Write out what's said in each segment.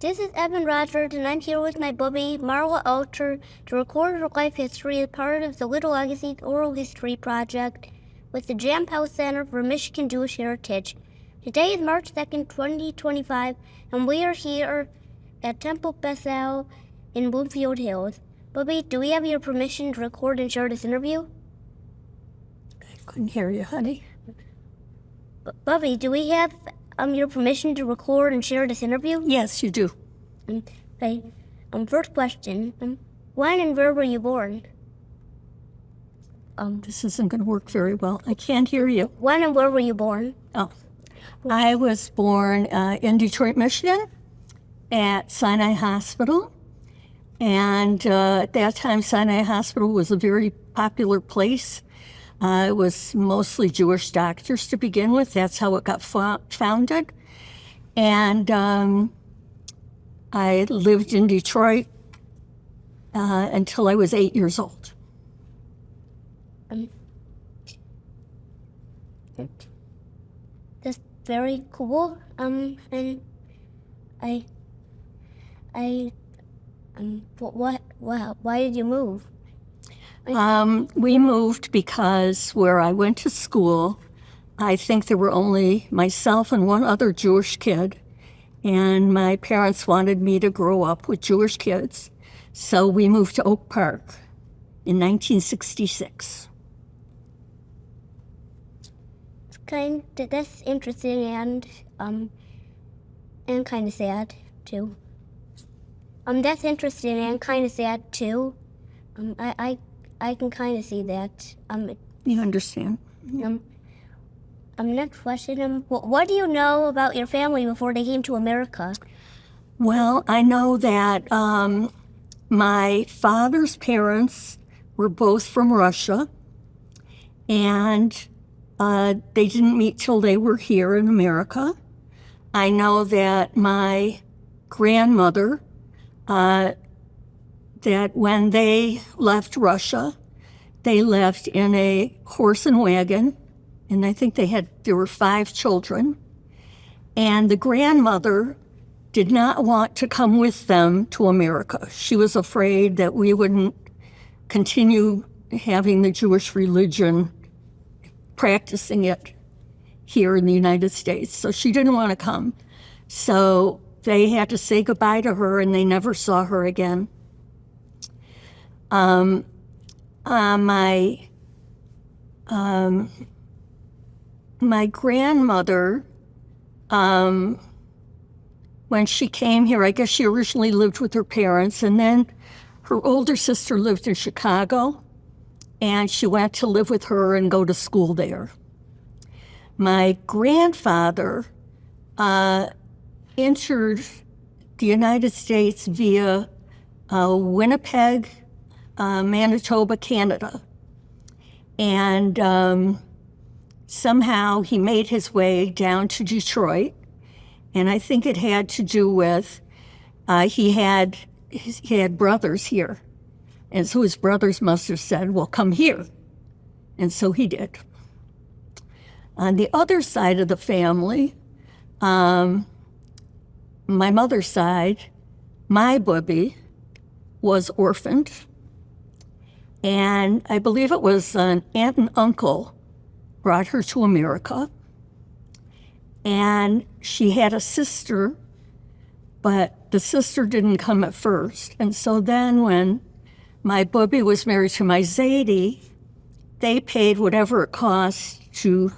This is Evan Rodgers, and I'm here with my bubby, Marla Alter, to record her life history as part of the Little Legacies Oral History Project with the Jampel Center for Michigan Jewish Heritage. Today is March 2nd, 2025, and we are here at Temple Bethel in Bloomfield Hills. Bubby, do we have your permission to record and share this interview? I couldn't hear you, honey. Bubby, do we have your permission to record and share this interview? Yes, you do. Okay. First question. When and where were you born? This isn't going to work very well. I can't hear you. When and where were you born? Oh, I was born in Detroit, Michigan, at Sinai Hospital. And at that time, Sinai Hospital was a very popular place. It was mostly Jewish doctors to begin with. That's how it got founded. And I lived in Detroit until I was 8 years old. That's very cool. And why did you move? We moved because where I went to school, I think there were only myself and one other Jewish kid, and my parents wanted me to grow up with Jewish kids, so we moved to Oak Park in 1966. That's interesting and kind of sad too. That's interesting and kind of sad too. I can kind of see that. You understand? Next question. What do you know about your family before they came to America? Well, I know that my father's parents were both from Russia, and they didn't meet till they were here in America. I know that my grandmother, that when they left Russia, they left in a horse and wagon, and I think there were 5 children. And the grandmother did not want to come with them to America. She was afraid that we wouldn't continue having the Jewish religion, practicing it here in the United States. So she didn't want to come. So they had to say goodbye to her, and they never saw her again. My grandmother, when she came here, I guess she originally lived with her parents, and then her older sister lived in Chicago, and she went to live with her and go to school there. My grandfather entered the United States via Winnipeg, Manitoba, Canada. And somehow he made his way down to Detroit. And I think it had to do with he had brothers here. And so his brothers must have said, well, come here. And so he did. On the other side of the family, my mother's side, my bubby was orphaned. And I believe it was an aunt and uncle brought her to America. And she had a sister, but the sister didn't come at first. And so then when my bubby was married to my Zadie, they paid whatever it cost to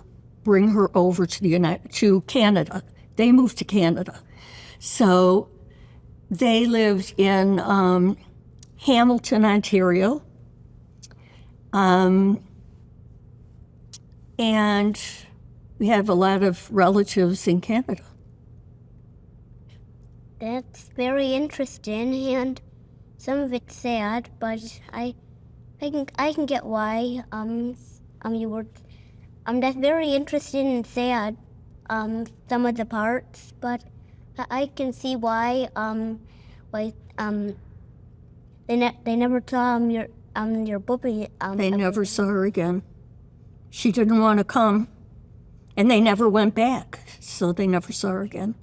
bring her over to Canada. They moved to Canada. So they lived in Hamilton, Ontario. And we have a lot of relatives in Canada. That's very interesting, and some of it's sad, but I can get why you were that's very interesting and sad, some of the parts, but I can see why they never saw your bubby. They never saw her again. She didn't want to come, and they never went back, so they never saw her again.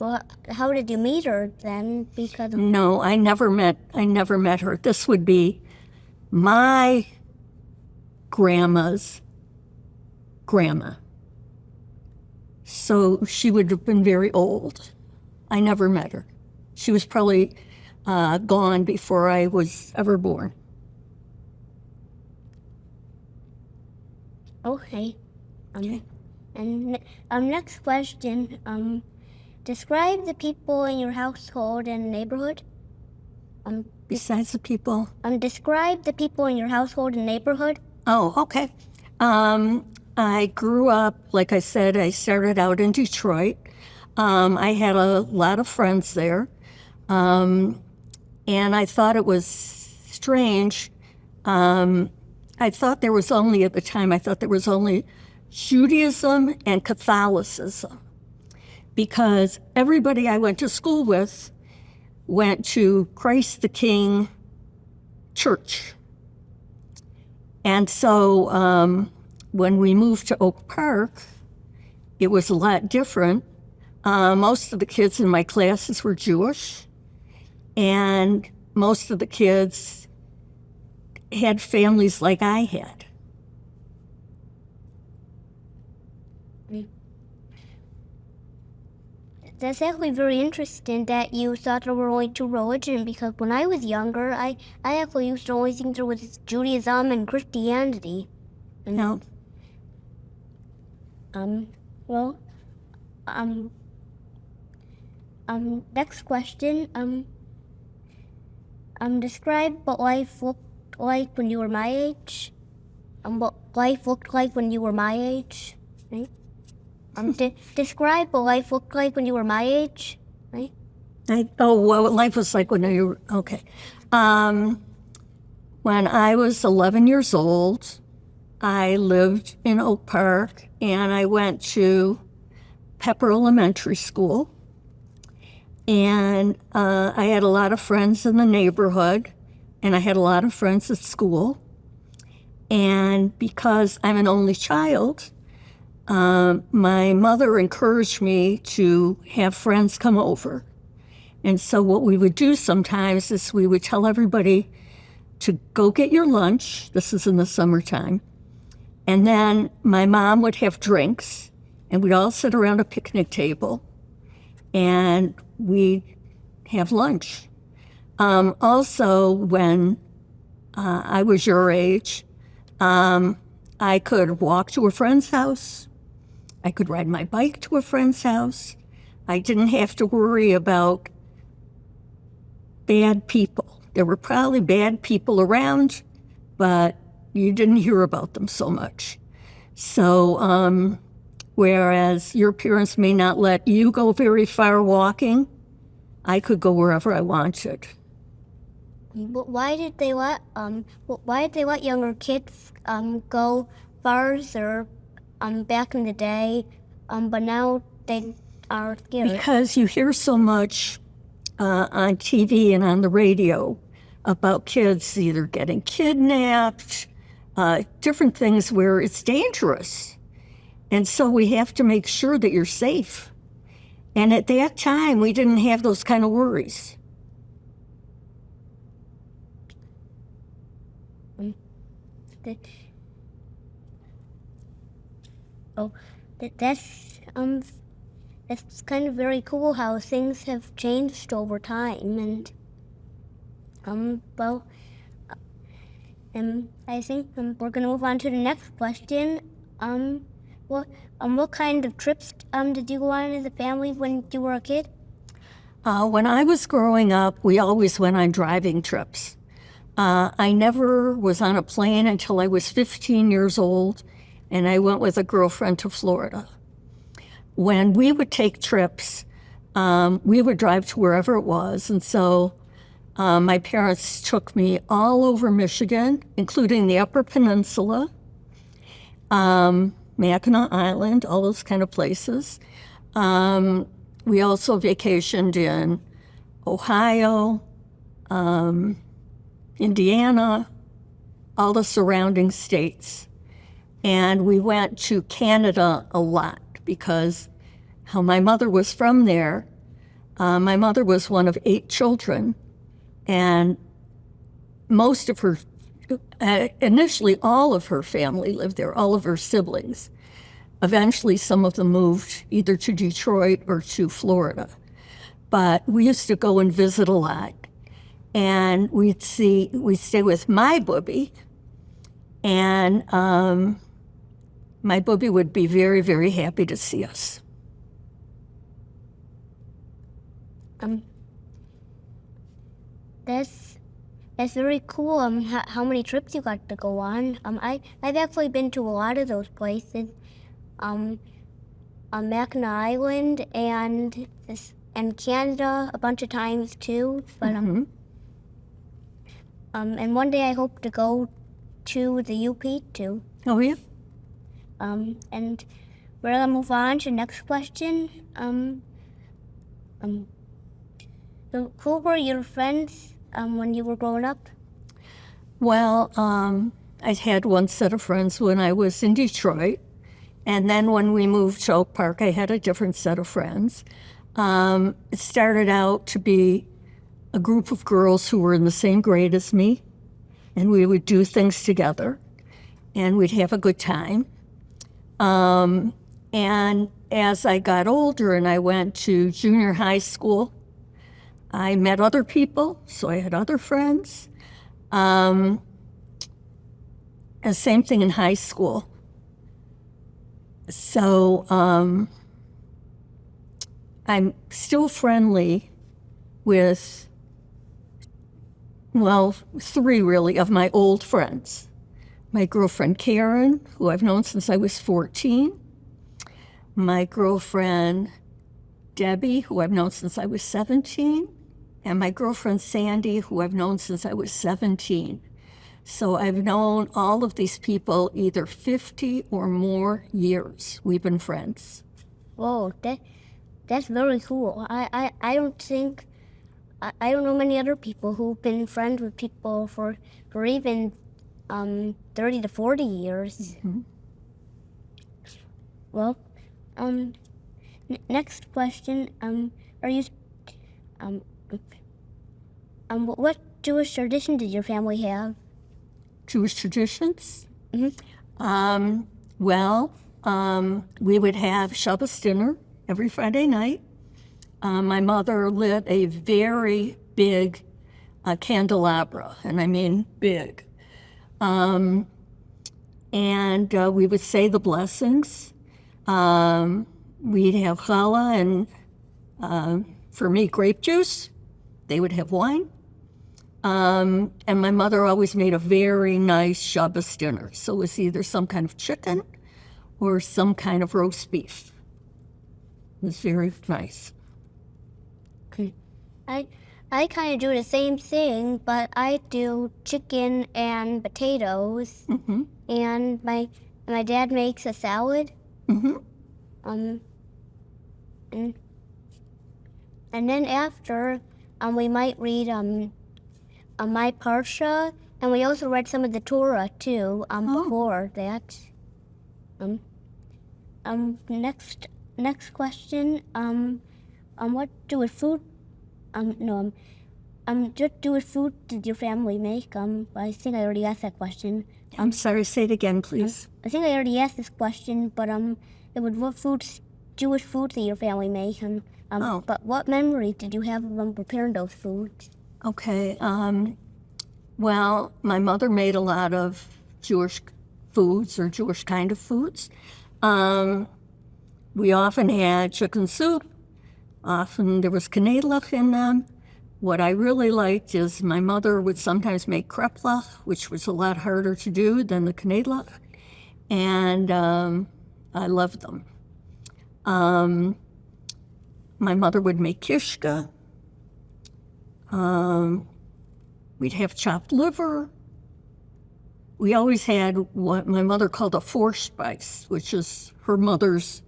Well, how did you meet her then? Because No, I never met her. This would be my grandma's grandma. So she would have been very old. I never met her. She was probably gone before I was ever born. okay. And next question. Describe the people in your household and neighborhood. Besides the people. Describe the people in your household and neighborhood. Oh, okay. I grew up, like I said, I started out in Detroit. I had a lot of friends there. And I thought it was strange. I thought there was only, at the time, I thought there was only Judaism and Catholicism. Because everybody I went to school with went to Christ the King Church. And so when we moved to Oak Park, it was a lot different. Most of the kids in my classes were Jewish, and most of the kids had families like I had. That's actually very interesting that you thought there were only two religions, because when I was younger, I actually used to only think there was Judaism and Christianity. And, No. Next question. Describe what life looked like when you were my age. What life looked like when you were my age, right? Describe what life looked like when you were my age, right? What life was like when you were, okay. When I was 11 years old, I lived in Oak Park, and I went to Pepper Elementary School. And I had a lot of friends in the neighborhood, and I had a lot of friends at school. And because I'm an only child, my mother encouraged me to have friends come over. And so what we would do sometimes is we would tell everybody to go get your lunch. This is in the summertime. And then my mom would have drinks, and we'd all sit around a picnic table, and we'd have lunch. Also, when I was your age, I could walk to a friend's house. I could ride my bike to a friend's house. I didn't have to worry about bad people. There were probably bad people around, but you didn't hear about them so much. So, whereas your parents may not let you go very far walking, I could go wherever I wanted. But why did they let younger kids go farther back in the day, but now they are scared? Because you hear so much on TV and on the radio about kids either getting kidnapped, different things where it's dangerous. And so we have to make sure that you're safe. And at that time, we didn't have those kind of worries. That's kind of very cool how things have changed over time, and I think we're gonna move on to the next question. What kind of trips did you go on as a family when you were a kid? When I was growing up, we always went on driving trips. I never was on a plane until I was 15 years old, and I went with a girlfriend to Florida. When we would take trips, we would drive to wherever it was, and so my parents took me all over Michigan, including the Upper Peninsula, Mackinac Island, all those kind of places. We also vacationed in Ohio, Indiana, all the surrounding states. And we went to Canada a lot because how my mother was from there, My mother was one of 8 children, and most of her, initially all of her family lived there, all of her siblings. Eventually, some of them moved either to Detroit or to Florida. But we used to go and visit a lot, and we'd stay with my booby, and my booby would be very, very happy to see us. That's very cool. How many trips you got to go on? I've actually been to a lot of those places. Mackinac Island and Canada a bunch of times too. But and one day I hope to go to the UP too. Oh yeah. And we're gonna move on to the next question. So who were your friends when you were growing up? Well, I had one set of friends when I was in Detroit, and then when we moved to Oak Park, I had a different set of friends. It started out to be a group of girls who were in the same grade as me, and we would do things together, and we'd have a good time. And as I got older and I went to junior high school, I met other people, so I had other friends. And same thing in high school. So I'm still friendly with, well, 3 really of my old friends. My girlfriend Karen, who I've known since I was 14. My girlfriend Debbie, who I've known since I was 17. And my girlfriend Sandy, who I've known since I was 17. So I've known all of these people either 50 or more years. We've been friends. Whoa, that's very cool. I don't know many other people who've been friends with people for even 30 to 40 years. Mm-hmm. Well, next question. Are you what Jewish tradition did your family have? Jewish traditions? Mm-hmm. We would have Shabbos dinner every Friday night. My mother lit a very big candelabra, and I mean big. And we would say the blessings. We'd have challah and, for me, grape juice. They would have wine. And my mother always made a very nice Shabbos dinner. So it was either some kind of chicken or some kind of roast beef. It was very nice. I kind of do the same thing, but I do chicken and potatoes. Mm-hmm. And my dad makes a salad. Mm-hmm. And then after, we might read my Parsha, and we also read some of the Torah too. Before that. Next question. What Jewish food? What Jewish food did your family make? I think I already asked that question. I'm sorry, say it again, please. I think I already asked this question, but what Jewish food did your family make? But what memory did you have of them preparing those foods? Okay. Well, my mother made a lot of Jewish foods or Jewish kind of foods. We often had chicken soup. Often there was knedlach in them. What I really liked is my mother would sometimes make kreplach, which was a lot harder to do than the knedlach, and I loved them. My mother would make kishka. We'd have chopped liver. We always had what my mother called a Vorspeise, which is her mother's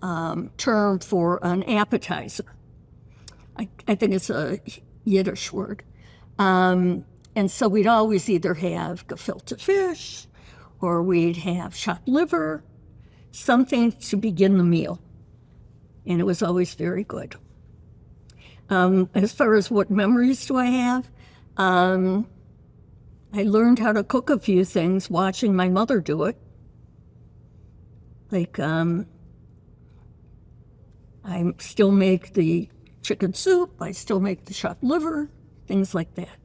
term for an appetizer. I think it's a Yiddish word. And so we'd always either have gefilte fish or we'd have chopped liver, something to begin the meal. And it was always very good. As far as what memories do I have, I learned how to cook a few things watching my mother do it. Like, I still make the chicken soup, I still make the chopped liver, things like that.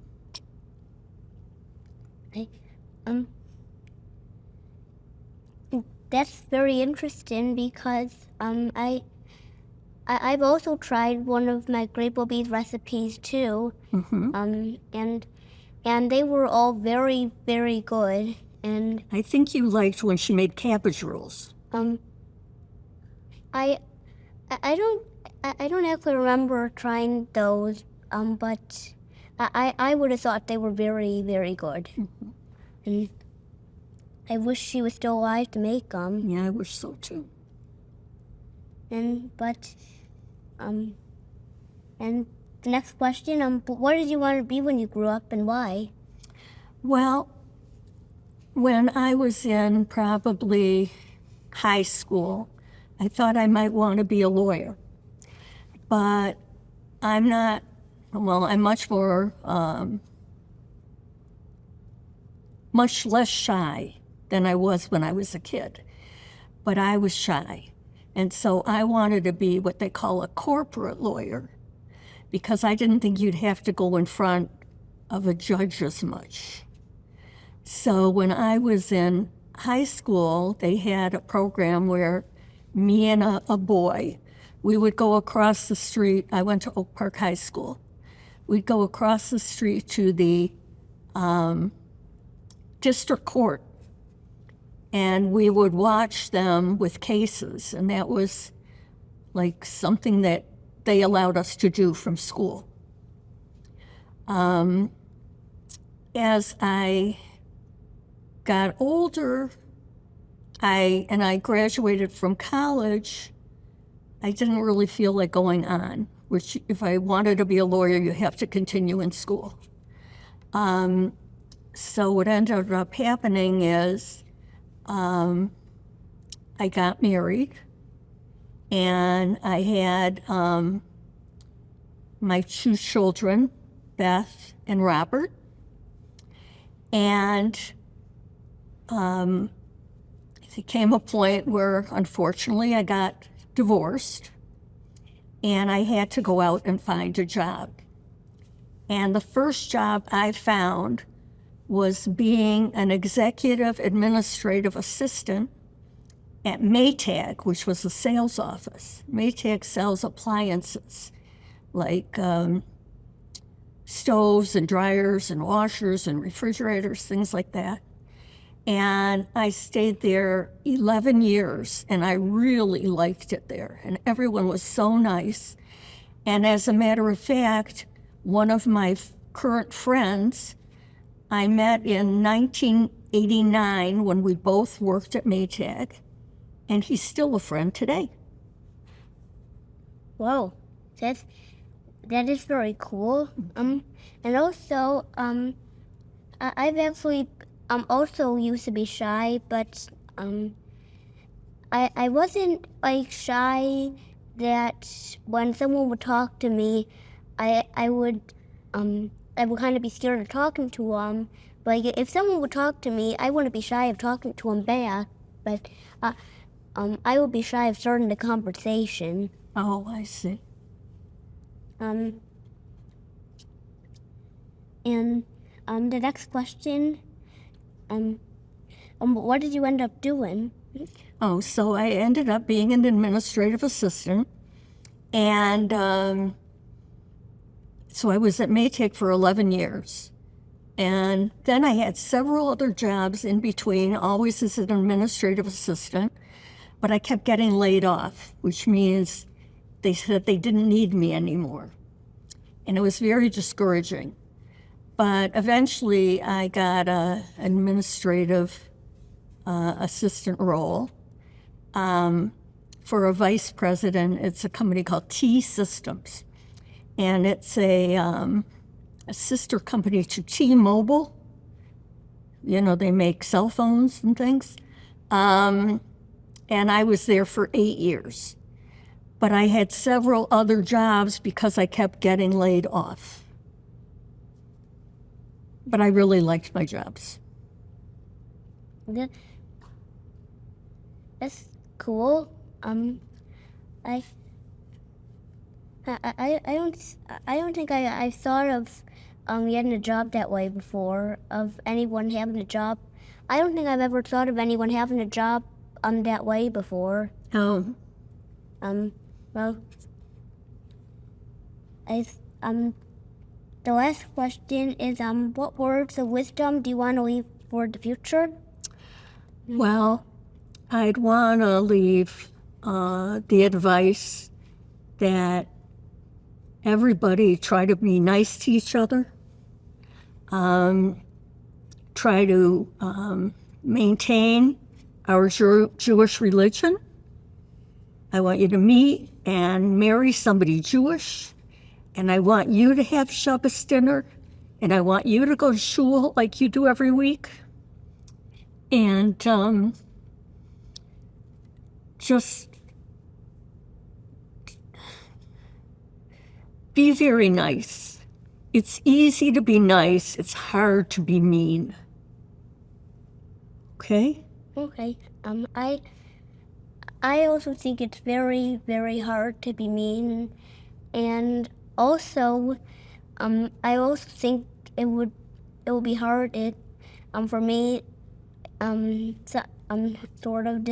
Okay. That's very interesting because I've also tried one of my Great Bobby's recipes too, and they were all very, very good. And I think you liked when she made cabbage rolls. I don't actually remember trying those, but I would have thought they were very, very good. And I wish she was still alive to make them. Yeah, I wish so too. And the next question, what did you want to be when you grew up and why? Well, when I was in probably high school, I thought I might want to be a lawyer. But I'm not, well, I'm much less shy than I was when I was a kid. But I was shy. And so I wanted to be what they call a corporate lawyer because I didn't think you'd have to go in front of a judge as much. So when I was in high school, they had a program where me and a boy, we would go across the street. I went to Oak Park High School. We'd go across the street to the district court, and we would watch them with cases, and that was like something that they allowed us to do from school. As I got older, I graduated from college, I didn't really feel like going on, which if I wanted to be a lawyer, you have to continue in school. So what ended up happening is I got married and I had my two children, Beth and Robert, and there came a point where unfortunately I got divorced and I had to go out and find a job. And the first job I found was being an executive administrative assistant at Maytag, which was a sales office. Maytag sells appliances like stoves and dryers and washers and refrigerators, things like that. And I stayed there 11 years, and I really liked it there. And everyone was so nice. And as a matter of fact, one of my current friends I met in 1989 when we both worked at Maytag, and he's still a friend today. Whoa, that is very cool. And also, I've actually also used to be shy, but I wasn't like shy that when someone would talk to me, I would kind of be scared of talking to them. Like if someone would talk to me, I wouldn't be shy of talking to them back, but I would be shy of starting the conversation. Oh, I see. And the next question, what did you end up doing? Oh, so I ended up being an administrative assistant, and so I was at Maytag for 11 years. And then I had several other jobs in between, always as an administrative assistant, but I kept getting laid off, which means they said they didn't need me anymore. And it was very discouraging. But eventually I got an administrative assistant role for a vice president. It's a company called T Systems. And it's a sister company to T-Mobile. You know, they make cell phones and things. And I was there for 8 years. but I had several other jobs because I kept getting laid off. But I really liked my jobs. That's cool. I don't think I thought of getting a job that way before, of anyone having a job. I don't think I've ever thought of anyone having a job that way before. Oh, Well, the last question is what words of wisdom do you want to leave for the future? well, I'd want to leave the advice that everybody try to be nice to each other. Try to maintain our Jewish religion. I want you to meet and marry somebody Jewish, and I want you to have Shabbos dinner, and I want you to go to shul like you do every week. And just be very nice. It's easy to be nice. It's hard to be mean. Okay? Okay. I also think it's very, very hard to be mean, and also, I also think it would be hard for me, sort of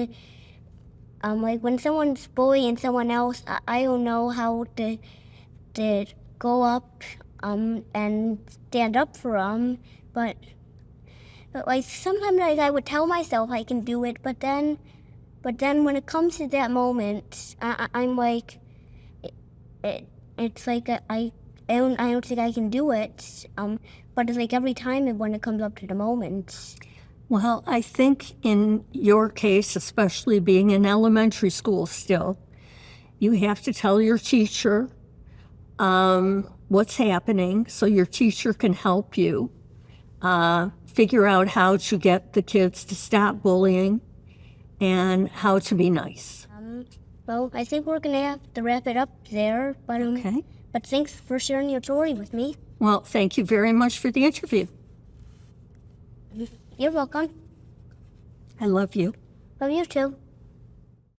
like when someone's bullying someone else, I don't know how to go up and stand up for them, but like sometimes I would tell myself I can do it, but then when it comes to that moment, I'm like, it's like I don't think I can do it. But it's like every time when it comes up to the moment. Well, I think in your case, especially being in elementary school still, you have to tell your teacher what's happening so your teacher can help you figure out how to get the kids to stop bullying and how to be nice. Well, I think we're going to have to wrap it up there, but Okay. But thanks for sharing your story with me. Well, thank you very much for the interview. You're welcome. I love you. Love you too.